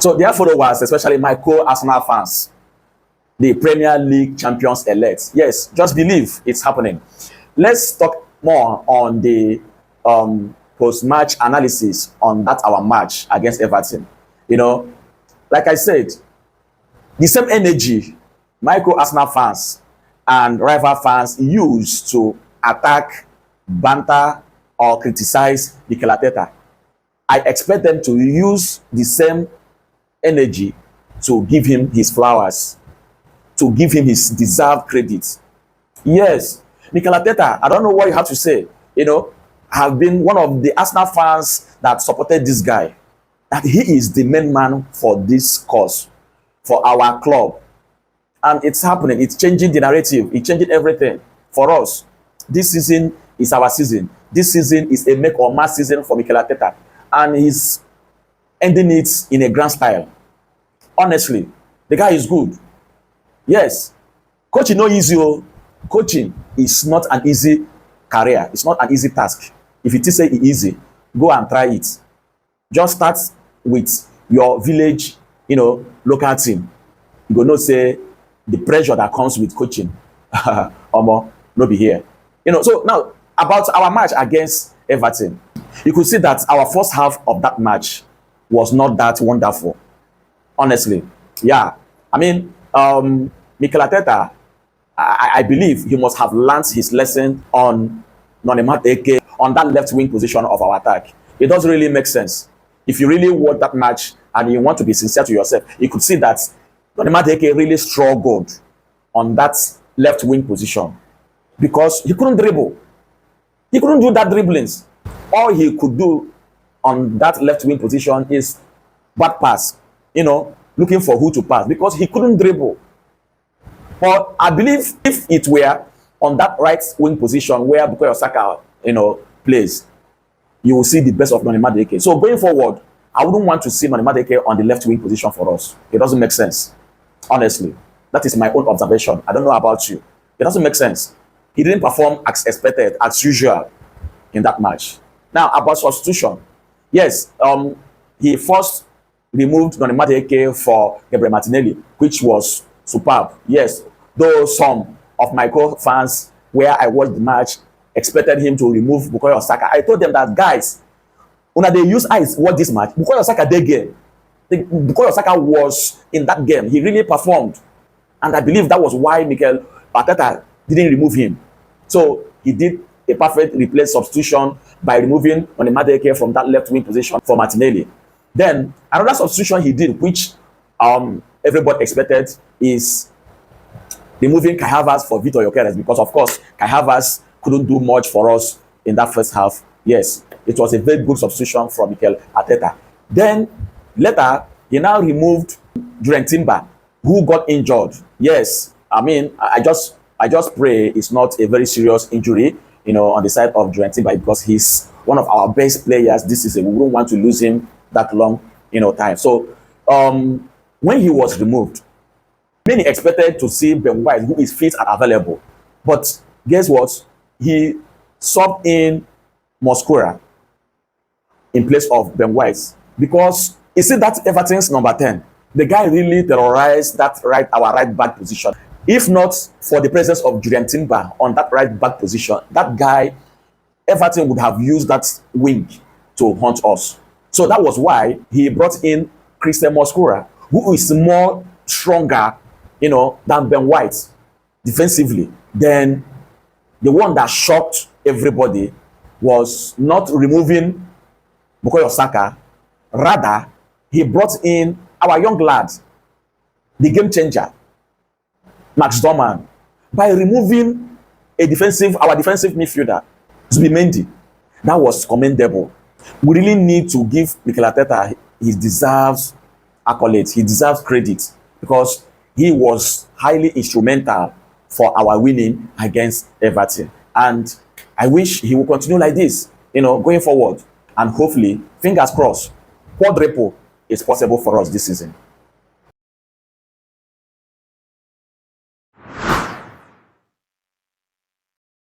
So their followers, especially my co-Arsenal fans, the Premier League champions elect. Yes, just believe it's happening. Let's talk more on the post-match analysis on that our match against Everton. You know, like I said, the same energy Michael Arsenal fans and rival fans use to attack, banter, or criticize Mikel Arteta, I expect them to use the same energy to give him his flowers, to give him his deserved credit. Yes, Mikel Arteta, I don't know what you have to say, you know, have been one of the Arsenal fans that supported this guy, that he is the main man for this cause, for our club. And it's happening. It's changing the narrative. It's changing everything for us. This season is our season. This season is a make or match season for Mikel Arteta. And he's ending it in a grand style. Honestly, the guy is good. Yes. Coaching no easy. Coaching is not an easy career. It's not an easy task. If it is easy, go and try it. Just start with your village, you know, local team. You go know say the pressure that comes with coaching, no be here. You know, so now about our match against Everton, you could see that our first half of that match was not that wonderful. Honestly, yeah. I mean, Mikel Arteta, I believe he must have learned his lesson on Nonema on that left wing position of our attack. It doesn't really make sense. If you really watch that match and you want to be sincere to yourself, you could see that Nonema really struggled on that left wing position because he couldn't dribble. He couldn't do that dribblings. All he could do on that left wing position is back pass, you know, looking for who to pass because he couldn't dribble. But I believe if it were on that right wing position where Bukayo Saka, you know, plays, you will see the best of Nonema. So going forward, I wouldn't want to see Nonema on the left wing position for us. It doesn't make sense. Honestly, that is my own observation. I don't know about you. It doesn't make sense. He didn't perform as expected, as usual, in that match. Now, about substitution. Yes, he first removed Nonema for Gabriel Martinelli, which was superb. Yes, though some of my fans, where I watched the match, expected him to remove Bukayo Saka. I told them that, guys, when they use eyes watch this match, Bukayo Saka did game. Bukayo Saka was in that game. He really performed. And I believe that was why Mikel Arteta didn't remove him. So he did a perfect replace substitution by removing Nonema from that left wing position for Martinelli. Then another substitution he did, which everybody expected, is removing Kai Havertz for Vitor Gyökeres, because of course Kai Havertz couldn't do much for us in that first half. Yes, it was a very good substitution from Mikel Arteta. Then later he now removed Jurgen Timber, who got injured. Yes, I mean, I just pray it's not a very serious injury, you know, on the side of Jurgen Timber, because he's one of our best players this season. We don't want to lose him that long, you know, time. So when he was removed, many expected to see Ben White, who is fit and available. But guess what? He subbed in Mosquera in place of Ben White, because you see that Everton's number 10, the guy really terrorized that our right back position. If not for the presence of Jurgen Timber on that right back position, that guy, Everton would have used that wing to hunt us. So that was why he brought in Christian Mosquera, who is more stronger, you know, than Ben White defensively. Then the one that shocked everybody was not removing Bukayo Saka. Rather, he brought in our young lad, the game changer, Max Dorman, by removing our defensive midfielder, Zubimendi. That was commendable. We really need to give Mikel Arteta his deserves accolades. He deserves credit, because he was highly instrumental for our winning against Everton. And I wish he will continue like this, you know, going forward. And hopefully, fingers crossed, quadruple is possible for us this season.